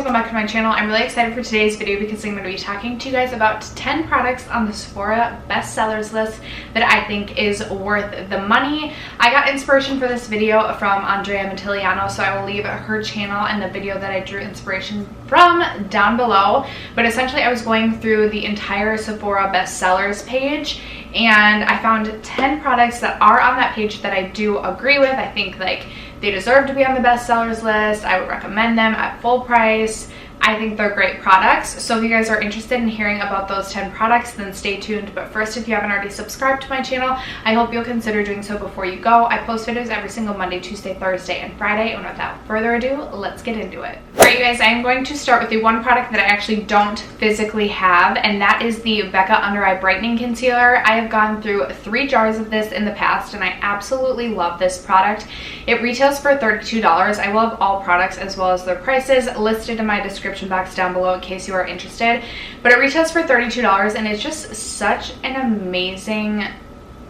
welcome back to my channel. I'm really excited for today's video because I'm going to be talking to you guys about 10 products on the Sephora Bestsellers list that I think is worth the money. I got inspiration for this video from Andrea Marilano, so I will leave her channel and the video that I drew inspiration from down below. But essentially I was going through the entire Sephora Bestsellers page and I found 10 products that are on that page that I do agree with. I think like they deserve to be on the bestsellers list. I would recommend them at full price. I think they're great products. So if you guys are interested in hearing about those 10 products, then stay tuned. But first, if you haven't already subscribed to my channel, I hope you'll consider doing so before you go. I post videos every single Monday, Tuesday, Thursday, and Friday. And without further ado, let's get into it. All right, you guys, I'm going to start with the one product that I actually don't physically have, and that is the Becca Under Eye Brightening Concealer. I have gone through 3 jars of this in the past, and I absolutely love this product. It retails for $32. I will have all products as well as their prices listed in my description box down below in case you are interested, but it retails for $32 and it's just such an amazing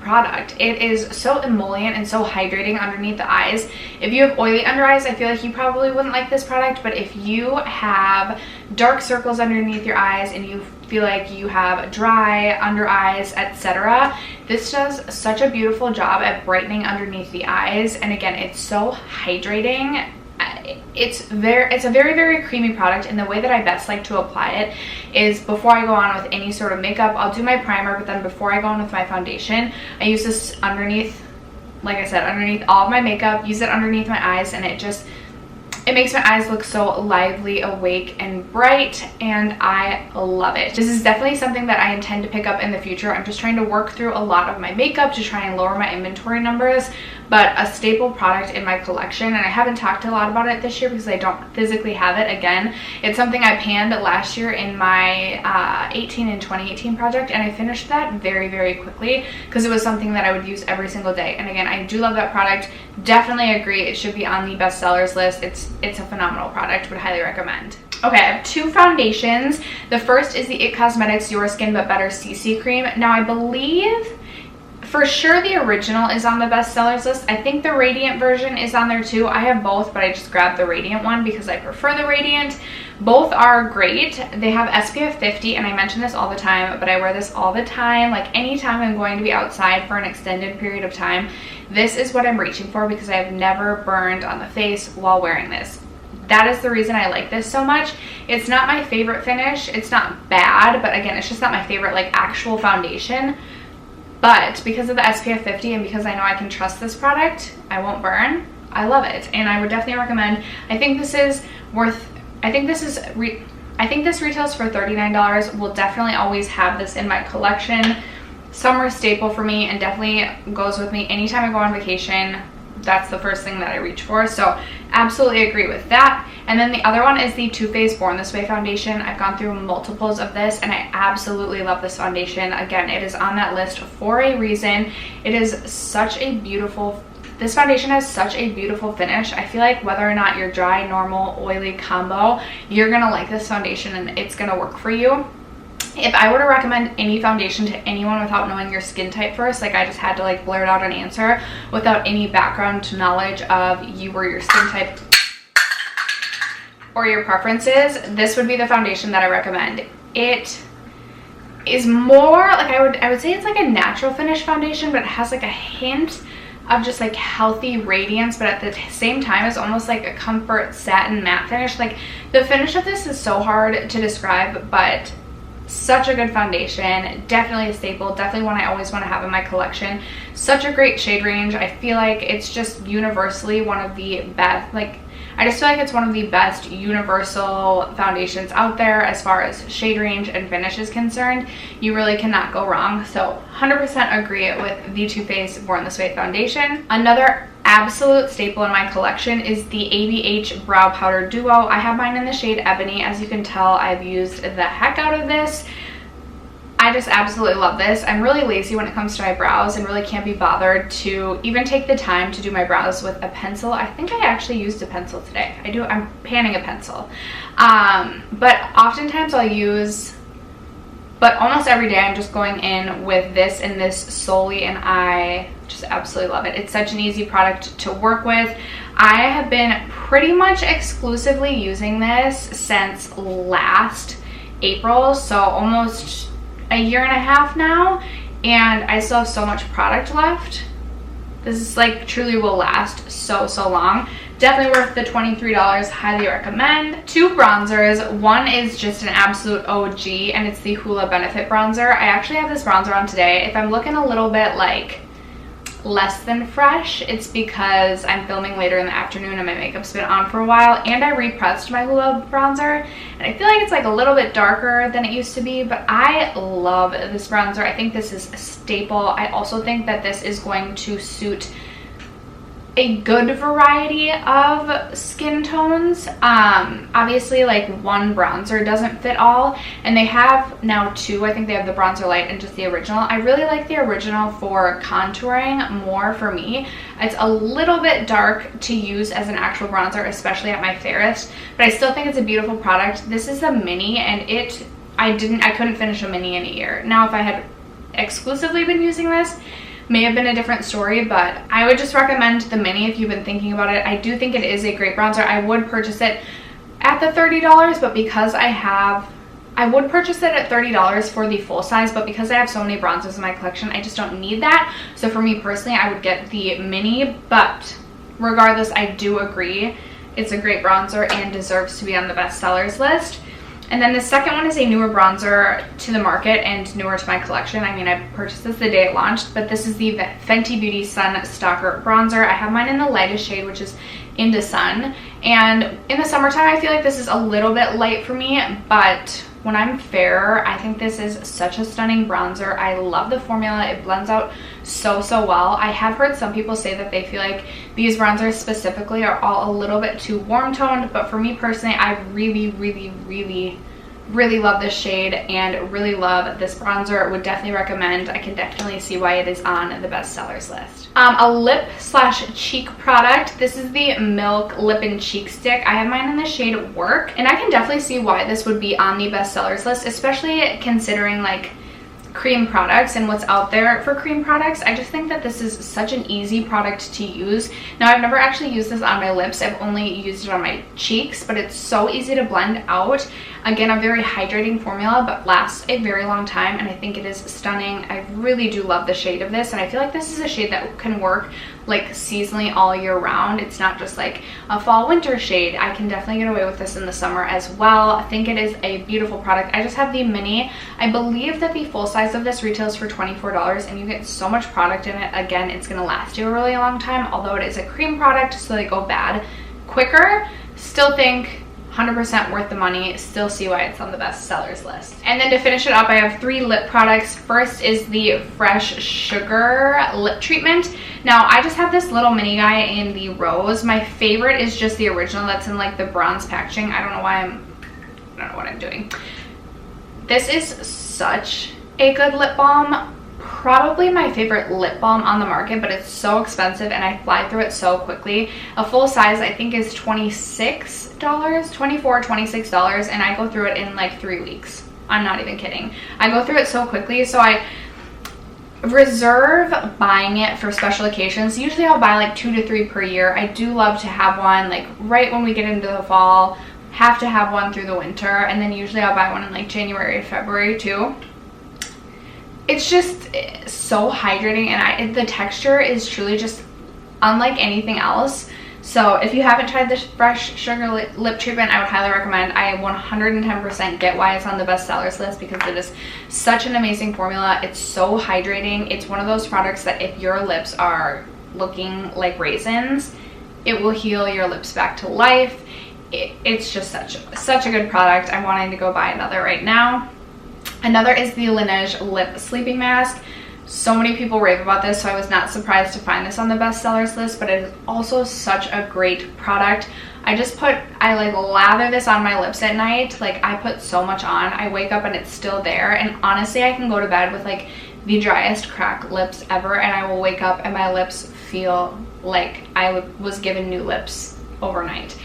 product. It is so emollient and so hydrating underneath the eyes. If you have oily under eyes, I feel like you probably wouldn't like this product, but if you have dark circles underneath your eyes and you feel like you have dry under eyes, etc., this does such a beautiful job at brightening underneath the eyes. And again, it's so hydrating. It's a very, very creamy product, and the way that I best like to apply it is before I go on with any sort of makeup. I'll do my primer, but then before I go on with my foundation, I use this underneath, like I said, underneath all of my makeup, use it underneath my eyes, and it makes my eyes look so lively, awake, and bright, and I love it. This is definitely something that I intend to pick up in the future. I'm just trying to work through a lot of my makeup to try and lower my inventory numbers, but a staple product in my collection, and I haven't talked a lot about it this year because I don't physically have it. Again, it's something I panned last year in my 18 and 2018 project, and I finished that very, very quickly because it was something that I would use every single day. And again, I do love that product. Definitely agree it should be on the bestsellers list. It's a phenomenal product, would highly recommend. Okay, I have 2 foundations. The first is the IT Cosmetics Your Skin But Better CC Cream. Now I believe for sure the original is on the bestsellers list. I think the Radiant version is on there too. I have both, but I just grabbed the Radiant one because I prefer the Radiant. Both are great. They have SPF 50, and I mention this all the time, but I wear this all the time. Like anytime I'm going to be outside for an extended period of time, this is what I'm reaching for because I have never burned on the face while wearing this. That is the reason I like this so much. It's not my favorite finish. It's not bad, but again, it's just not my favorite like actual foundation. But because of the SPF 50 and because I know I can trust this product, I won't burn. I love it, and I would definitely recommend. I think this retails for $39. We'll definitely always have this in my collection. Summer staple for me, and definitely goes with me anytime I go on vacation. That's the first thing that I reach for, so absolutely agree with that. And then the other one is the Too Faced Born This Way foundation. I've gone through multiples of this and I absolutely love this foundation. Again, it is on that list for a reason. It is such a beautiful, this foundation has such a beautiful finish. I feel like whether or not you're dry, normal, oily combo, you're gonna like this foundation and it's gonna work for you. If I were to recommend any foundation to anyone without knowing your skin type first, like I just had to like blurt out an answer without any background knowledge of you or your skin type or your preferences, this would be the foundation that I recommend. It is more like I would say it's like a natural finish foundation, but it has like a hint of just like healthy radiance, but at the same time it's almost like a comfort satin matte finish. Like the finish of this is so hard to describe, but such a good foundation. Definitely a staple, definitely one I always want to have in my collection. Such a great shade range. I feel like it's just universally one of the best, like I just feel like it's one of the best universal foundations out there as far as shade range and finish is concerned. You really cannot go wrong. So 100% agree with the Too Faced Born This Way foundation. Another absolute staple in my collection is the ABH Brow Powder Duo. I have mine in the shade Ebony. As you can tell, I've used the heck out of this. I just absolutely love this. I'm really lazy when it comes to my brows and really can't be bothered to even take the time to do my brows with a pencil. I think I actually used a pencil today. I'm panning a pencil. But oftentimes I'll use, but almost every day I'm just going in with this and this solely, and I Just absolutely love it. It's such an easy product to work with. I have been pretty much exclusively using this since last April, so almost a year and a half now, and I still have so much product left. This is like truly will last so long. Definitely worth the $23, highly recommend. 2 bronzers. One is just an absolute OG, and it's the Hoola Benefit bronzer. I actually have this bronzer on today. If I'm looking a little bit like less than fresh, it's because I'm filming later in the afternoon and my makeup's been on for a while, and I repressed my Hoola bronzer, and I feel like it's like a little bit darker than it used to be, but I love this bronzer. I think this is a staple. I also think that this is going to suit a good variety of skin tones. Obviously, like, one bronzer doesn't fit all, and they have now 2. I think they have the bronzer light and just the original. I really like the original for contouring more for me. It's a little bit dark to use as an actual bronzer, especially at my fairest, but I still think it's a beautiful product. This is a mini, and I couldn't finish a mini in a year. Now, if I had exclusively been using this, may have been a different story, but I would just recommend the mini if you've been thinking about it. I do think it is a great bronzer. I would purchase it at the $30, but because I would purchase it at $30 for the full size, but because I have so many bronzers in my collection, I just don't need that. So for me personally, I would get the mini, but regardless, I do agree it's a great bronzer and deserves to be on the bestsellers list. And then the second one is a newer bronzer to the market and newer to my collection. I mean, I purchased this the day it launched, but this is the Fenty Beauty Sun Stalker bronzer. I have mine in the lightest shade, which is Into Sun. And in the summertime, I feel like this is a little bit light for me, but when I'm fair, I think this is such a stunning bronzer. I love the formula. It blends out so well. I have heard some people say that they feel like these bronzers specifically are all a little bit too warm toned, but for me personally, I really love this shade and really love this bronzer. Would definitely recommend. I can definitely see why it is on the bestsellers list. A lip / cheek product. This is the Milk Lip and Cheek Stick. I have mine in the shade Work, and I can definitely see why this would be on the bestsellers list, especially considering like cream products and what's out there for cream products. I just think that this is such an easy product to use. Now, I've never actually used this on my lips. I've only used it on my cheeks, but it's so easy to blend out. Again, a very hydrating formula, but lasts a very long time, and I think it is stunning. I really do love the shade of this, and I feel like this is a shade that can work like seasonally all year round. It's not just like a fall winter shade. I can definitely get away with this in the summer as well. I think it is a beautiful product. I just have the mini. I believe that the full size of this retails for $24, and you get so much product in it. Again, it's going to last you a really long time, although it is a cream product, so they go bad quicker. Still think 100% worth the money. Still see why it's on the bestsellers list. And then to finish it up, I have 3 lip products. First is the Fresh Sugar lip treatment. Now, I just have this little mini guy in the rose. My favorite is just the original that's in like the bronze packaging. I don't know what I'm doing. This is such a good lip balm. Probably my favorite lip balm on the market, but it's so expensive and I fly through it so quickly. A full size I think is $26, $26, and I go through it in like 3 weeks. I'm not even kidding. I go through it so quickly, so I reserve buying it for special occasions. Usually I'll buy like 2 to 3 per year. I do love to have one like right when we get into the fall, have to have one through the winter, and then usually I'll buy one in like January or February too. It's just so hydrating, and the texture is truly just unlike anything else. So if you haven't tried this Fresh Sugar lip treatment, I would highly recommend. I 110% get why it's on the bestsellers list, because it is such an amazing formula. It's so hydrating. It's one of those products that if your lips are looking like raisins, it will heal your lips back to life. It's just such a good product. I'm wanting to go buy another right now. Another is the Laneige Lip Sleeping Mask. So many people rave about this, so I was not surprised to find this on the bestsellers list, but it is also such a great product. I like lather this on my lips at night. Like, I put so much on. I wake up and it's still there, and honestly, I can go to bed with like the driest cracked lips ever, and I will wake up and my lips feel like I was given new lips overnight.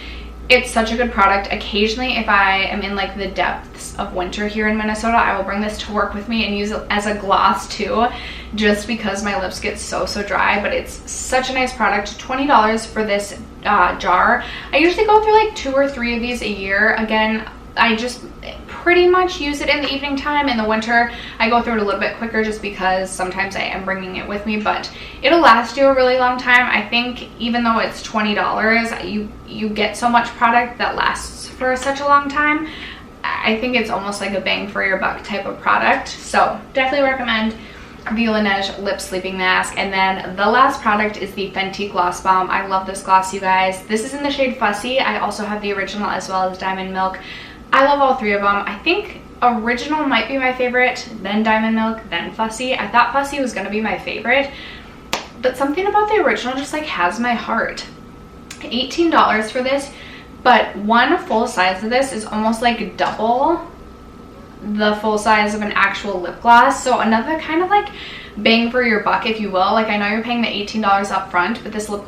It's such a good product. Occasionally, if I am in like the depths of winter here in Minnesota, I will bring this to work with me and use it as a gloss too, just because my lips get so dry. But it's such a nice product. $20 for this jar. I usually go through like 2 or 3 of these a year. Again, I just pretty much use it in the evening time. In the winter, I go through it a little bit quicker just because sometimes I am bringing it with me, but it'll last you a really long time. I think even though it's $20, you get so much product that lasts for such a long time. I think it's almost like a bang for your buck type of product. So definitely recommend the Laneige Lip Sleeping Mask. And then the last product is the Fenty Gloss Bomb. I love this gloss, you guys. This is in the shade Fussy. I also have the original as well as Diamond Milk. I love all 3 of them. I think original might be my favorite, then Diamond Milk, then Fussy. I thought Fussy was going to be my favorite, but something about the original just like has my heart. $18 for this, but one full size of this is almost like double the full size of an actual lip gloss. So another kind of like bang for your buck, if you will. Like, I know you're paying the $18 up front, but this lip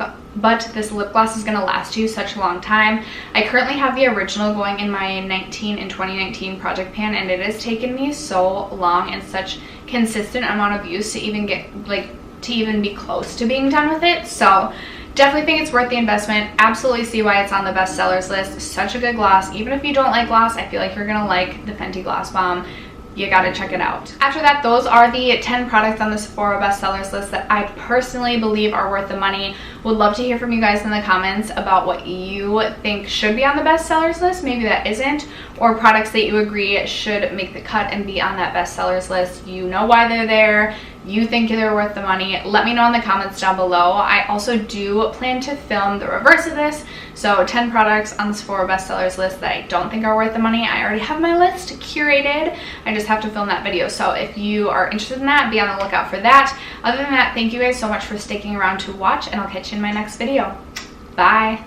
gloss is going to last you such a long time. I currently have the original going in my 2019 project pan, and it has taken me so long and such consistent amount of use to even be close to being done with it. So definitely think it's worth the investment. Absolutely see why it's on the bestsellers list. Such a good gloss. Even if you don't like gloss, I feel like you're gonna like the Fenty Gloss Bomb. You gotta check it out. After that, those are the 10 products on the Sephora bestsellers list that I personally believe are worth the money. Would love to hear from you guys in the comments about what you think should be on the bestsellers list, maybe that isn't, or products that you agree should make the cut and be on that bestsellers list. You know why they're there. You think they're worth the money. Let me know in the comments down below. I also do plan to film the reverse of this. So 10 products on the Sephora bestsellers list that I don't think are worth the money. I already have my list curated. I just have to film that video. So if you are interested in that, be on the lookout for that. Other than that, thank you guys so much for sticking around to watch, and I'll catch you in my next video. Bye.